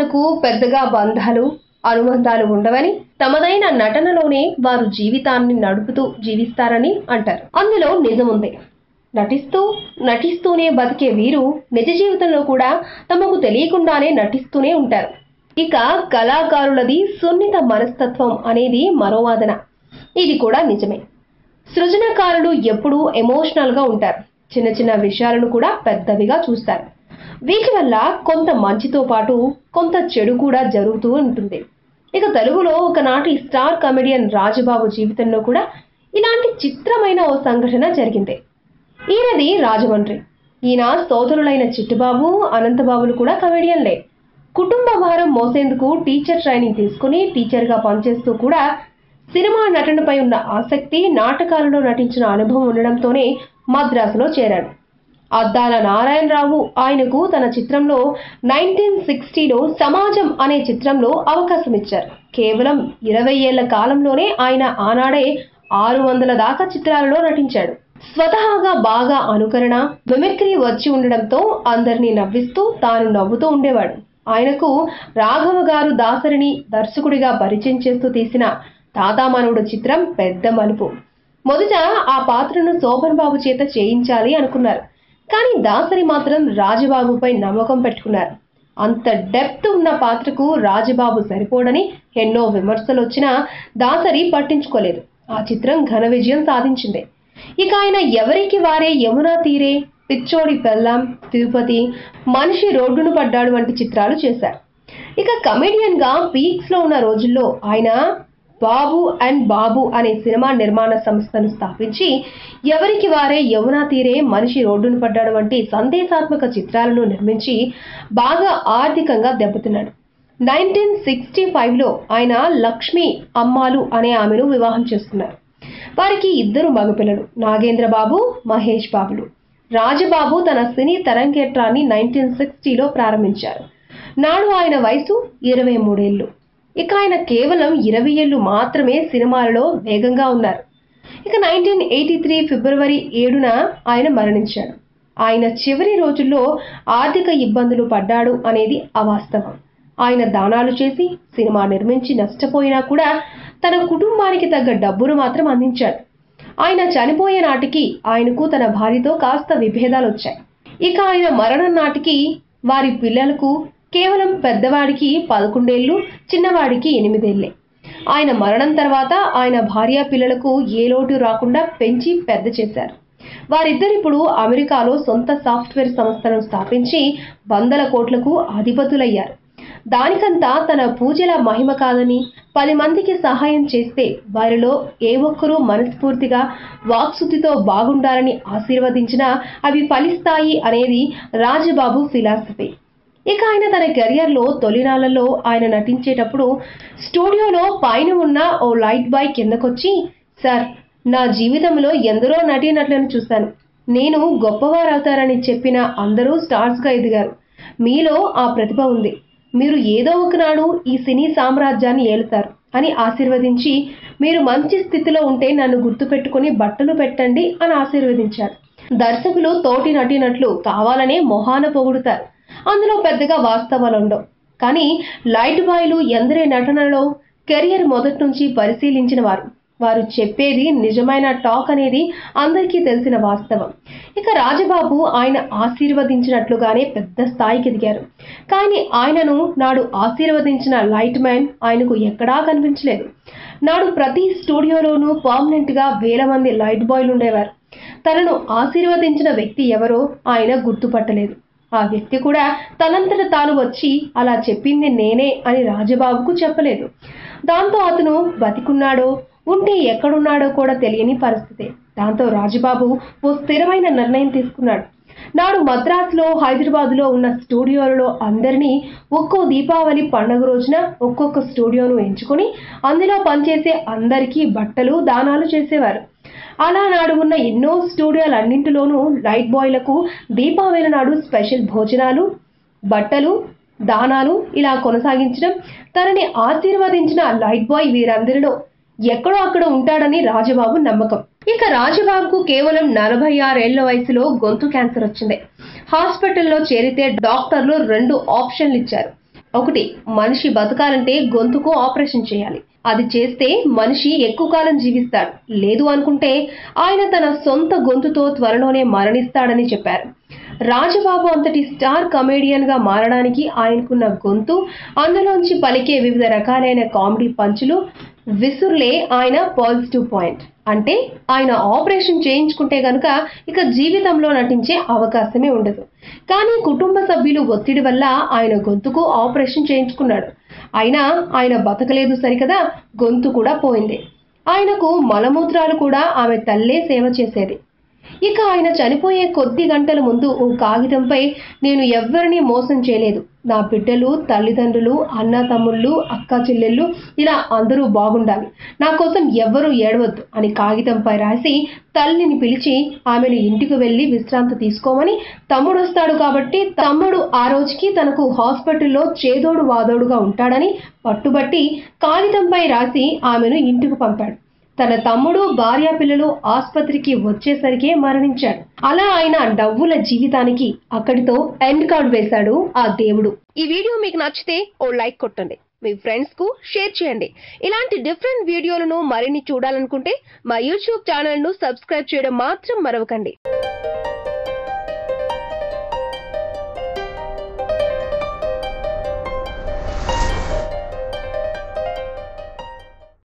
నటీనటులకు పెద్దగా బంధాలు అనుబంధాలు ఉండవని, తమదైన నటనలోనే వారు జీవితాన్ని నడుపుతూ జీవిస్తారని అంటారు. అందులో నిజముంది. నటిస్తూనే బతికే వీరు నిజ జీవితంలో కూడా తమకు తెలియకుండానే నటిస్తూనే ఉంటారు. ఇక కళాకారులది సున్నిత మనస్తత్వం అనేది మరో వాదన. ఇది కూడా నిజమే. సృజనకారులు ఎప్పుడూ ఎమోషనల్గా ఉంటారు. చిన్న చిన్న విషయాలను కూడా పెద్దవిగా చూస్తారు. వీటి వల్ల కొంత మంచితో పాటు కొంత చెడు కూడా జరుగుతూ ఉంటుంది. ఇక తెలుగులో ఒకనాటి స్టార్ కమెడియన్ రాజబాబు జీవితంలో కూడా ఇలాంటి చిత్రమైన ఓ సంఘటన జరిగింది. ఈయనది రాజమండ్రి. ఈయన సోదరులైన చిట్టుబాబు, అనంతబాబులు కూడా కమెడియన్లే. కుటుంబ భారం మోసేందుకు టీచర్ ట్రైనింగ్ తీసుకుని టీచర్గా పనిచేస్తూ కూడా సినిమా నటనపై ఉన్న ఆసక్తి, నాటకాలలో నటించిన అనుభవం ఉండడంతోనే మద్రాసులో చేరాడు. అద్దాల నారాయణరావు ఆయనకు తన చిత్రంలో 1960లో సమాజం అనే చిత్రంలో అవకాశం ఇచ్చారు. కేవలం 20 ఏళ్ల కాలంలోనే ఆయన ఆనాడే 600 దాకా చిత్రాలలో నటించాడు. స్వతహాగా బాగా అనుకరణ, మిమిక్రీ వచ్చి ఉండడంతో అందరినీ నవ్విస్తూ తాను నవ్వుతూ ఉండేవాడు. ఆయనకు రాఘవ గారు దాసరిని దర్శకుడిగా పరిచయం చేస్తూ తీసిన తాతామనుడు చిత్రం పెద్ద మలుపు. మొదట ఆ పాత్రను శోభన్ బాబు చేత చేయించాలి అనుకున్నారు. కానీ దాసరి మాత్రం రాజబాబుపై నమ్మకం పెట్టుకున్నారు. అంత డెప్త్ ఉన్న పాత్రకు రాజబాబు సరిపోడని ఎన్నో విమర్శలు వచ్చినా దాసరి పట్టించుకోలేదు. ఆ చిత్రం ఘన విజయం సాధించింది. ఇక ఆయన ఎవరికి వారే, యమునా తీరే, పిచ్చోడి పెళ్ళాం, తిరుపతి, మనిషి రోడ్డును పడ్డాడు వంటి చిత్రాలు చేశారు. ఇక కమెడియన్ గా పీక్స్ లో ఉన్న రోజుల్లో ఆయన బాబు అండ్ బాబు అనే సినిమా నిర్మాణ సంస్థను స్థాపించి ఎవరికి వారే, యమునా తీరే, మనిషి రోడ్డును పడ్డాడు వంటి సందేశాత్మక చిత్రాలను నిర్మించి బాగా ఆర్థికంగా దెబ్బతిన్నాడు. 1965లో ఆయన లక్ష్మి అమ్మాలు అనే ఆమెను వివాహం చేసుకున్నారు. వారికి 2 మగపిల్లలు, నాగేంద్ర బాబు, మహేష్ బాబులు. రాజబాబు తన సినీ తరంగేట్రాన్ని 1960లో ప్రారంభించారు. నాడు ఆయన వయసు 23 ఏళ్లు. ఇక ఆయన కేవలం 20 ఏళ్లు మాత్రమే సినిమాలలో వేగంగా ఉన్నారు. ఇక 1983 ఫిబ్రవరి 7న ఆయన మరణించాడు. ఆయన చివరి రోజుల్లో ఆర్థిక ఇబ్బందులు పడ్డాడు అనేది అవాస్తవం. ఆయన దానాలు చేసి సినిమా నిర్మించి నష్టపోయినా కూడా తన కుటుంబానికి తగ్గ డబ్బును మాత్రం అందించాడు. ఆయన చనిపోయే నాటికి ఆయనకు తన భార్యతో కాస్త విభేదాలు వచ్చాయి. ఇక ఆయన మరణం నాటికి వారి పిల్లలకు కేవలం పెద్దవాడికి 11 ఏళ్లు, చిన్నవాడికి 8 ఏళ్లే. ఆయన మరణం తర్వాత ఆయన భార్య పిల్లలకు ఏ లోటు రాకుండా పెంచి పెద్ద చేశారు. వారిద్దరిప్పుడు అమెరికాలో సొంత సాఫ్ట్వేర్ సంస్థను స్థాపించి 100 కోట్లకు అధిపతులయ్యారు. దానికంతా తన పూజల మహిమ కాదని, 10 మందికి సహాయం చేస్తే వారిలో ఏ ఒక్కరూ మనస్ఫూర్తిగా వాక్శుద్ధితో బాగుండాలని ఆశీర్వదించినా అవి ఫలిస్తాయి అనేది రాజబాబు ఫిలాసఫీ. ఇక ఆయన తన కెరియర్లో తొలినాళ్లలో ఆయన నటించేటప్పుడు స్టూడియోలో పైన ఉన్న ఓ లైట్ బాయ్ కిందకొచ్చి, సార్, నా జీవితంలో ఎందరో నటీనటులను చూశాను. నేను గొప్పవారవుతారని చెప్పిన అందరూ స్టార్స్గా ఎదిగారు. మీలో ఆ ప్రతిభ ఉంది. మీరు ఏదో ఒకనాడు ఈ సినీ సామ్రాజ్యాన్ని ఏలుతారు అని ఆశీర్వదించి, మీరు మంచి స్థితిలో ఉంటే నన్ను గుర్తుపెట్టుకుని బట్టలు పెట్టండి అని ఆశీర్వదించారు. దర్శకులు తోటి నటీనటులు కావాలనే మొహాన పొగుడుతారు. అందులో పెద్దగా వాస్తవాలు ఉండవు. కానీ లైట్ బాయ్లు ఎందరి నటనలో కెరియర్ మొదటి నుంచి పరిశీలించిన వారు చెప్పేది నిజమైన టాక్ అనేది అందరికీ తెలిసిన వాస్తవం. ఇక రాజబాబు ఆయన ఆశీర్వదించినట్లుగానే పెద్ద స్థాయికి ఎదిగారు. కానీ ఆయనను నాడు ఆశీర్వదించిన లైట్ మ్యాన్ ఆయనకు ఎక్కడా కనిపించలేదు. నాడు ప్రతి స్టూడియోలోనూ పర్మనెంట్గా 1000 మంది లైట్ బాయ్లు ఉండేవారు. తనను ఆశీర్వదించిన వ్యక్తి ఎవరో ఆయన గుర్తుపట్టలేదు. ఆ వ్యక్తి కూడా తనంతట తాను వచ్చి అలా చెప్పింది నేనే అని రాజబాబుకు చెప్పలేదు. దాంతో అతను బతికున్నాడో ఉంటే ఎక్కడున్నాడో కూడా తెలియని పరిస్థితి. దాంతో రాజబాబు ఓ స్థిరమైన నిర్ణయం తీసుకున్నాడు. నాడు మద్రాసులో, హైదరాబాద్లో ఉన్న స్టూడియోలలో అందరినీ ఒక్కో దీపావళి పండుగ రోజున ఒక్కొక్క స్టూడియోను ఎంచుకొని అందులో పనిచేసే అందరికీ బట్టలు, దానాలు చేసేవారు. అలా నాడు ఉన్న ఎన్నో స్టూడియోలన్నింటిలోనూ లైట్ బాయ్లకు దీపావళి నాడు స్పెషల్ భోజనాలు, బట్టలు, దానాలు ఇలా కొనసాగించడం, తనని ఆశీర్వదించిన లైట్ బాయ్ వీరందరిలో ఎక్కడో అక్కడ ఉంటాడని రాజబాబు నమ్మకం. ఇక రాజబాబుకు కేవలం 46 ఏళ్ల వయసులో గొంతు క్యాన్సర్ వచ్చింది. హాస్పిటల్లో చేరితే డాక్టర్లు 2 ఆప్షన్లు ఇచ్చారు. ఒకటి, మనిషి బతకాలంటే గొంతుకు ఆపరేషన్ చేయాలి. అది చేస్తే మనిషి ఎక్కువ కాలం జీవిస్తాడు. లేదు అనుకుంటే ఆయన తన సొంత గొంతుతో త్వరలోనే మరణిస్తాడని చెప్పారు. రాజబాబు అంతటి స్టార్ కమేడియన్ గా మారడానికి ఆయనకున్న గొంతు, అందులోంచి పలికే వివిధ రకాలైన కామెడీ పంచులు, విసురులే ఆయన పాజిటివ్ పాయింట్. అంటే ఆయన ఆపరేషన్ చేయించుకుంటే గనుక ఇక జీవితంలో నటించే అవకాశమే ఉండదు. కానీ కుటుంబ సభ్యులు ఒత్తిడి వల్ల ఆయన గొంతుకు ఆపరేషన్ చేయించుకున్నాడు. అయినా ఆయన బతకలేదు సరికదా, గొంతు కూడా పోయింది. ఆయనకు మలమూత్రాలు కూడా ఆమె తల్లే సేవ చేసేది. ఇక ఆయన చనిపోయే కొద్ది గంటల ముందు ఓ కాగితంపై, నేను ఎవ్వరినీ మోసం చేయలేదు, నా బిడ్డలు, తల్లిదండ్రులు, అన్న తమ్ముళ్ళు, అక్క చెల్లెళ్ళు ఇలా అందరూ బాగుండాలి, నా కోసం ఎవ్వరూ ఏడవద్దు అని కాగితంపై రాసి తల్లిని పిలిచి ఆమెను ఇంటికి వెళ్లి విశ్రాంతి తీసుకోమని, తమ్ముడు వస్తాడు కాబట్టి తమ్ముడు ఆ రోజుకి తనకు హాస్పిటల్లో చేదోడు వాదోడుగా ఉంటాడని పట్టుబట్టి కాగితంపై రాసి ఆమెను ఇంటికి పంపాడు. తన తమ్ముడు, భార్య, పిల్లలు ఆసుపత్రికి వచ్చేసరికే మరణించాడు. అలా ఆయన నవ్వుల జీవితానికి అక్కడితో ఎండ్ కార్డ్ వేశాడు ఆ దేవుడు. ఈ వీడియో మీకు నచ్చితే ఓ లైక్ కొట్టండి, మీ ఫ్రెండ్స్ కు షేర్ చేయండి. ఇలాంటి డిఫరెంట్ వీడియోలను మరిన్ని చూడాలనుకుంటే మా యూట్యూబ్ ఛానల్ ను సబ్స్క్రైబ్ చేయడం మాత్రం మరవకండి.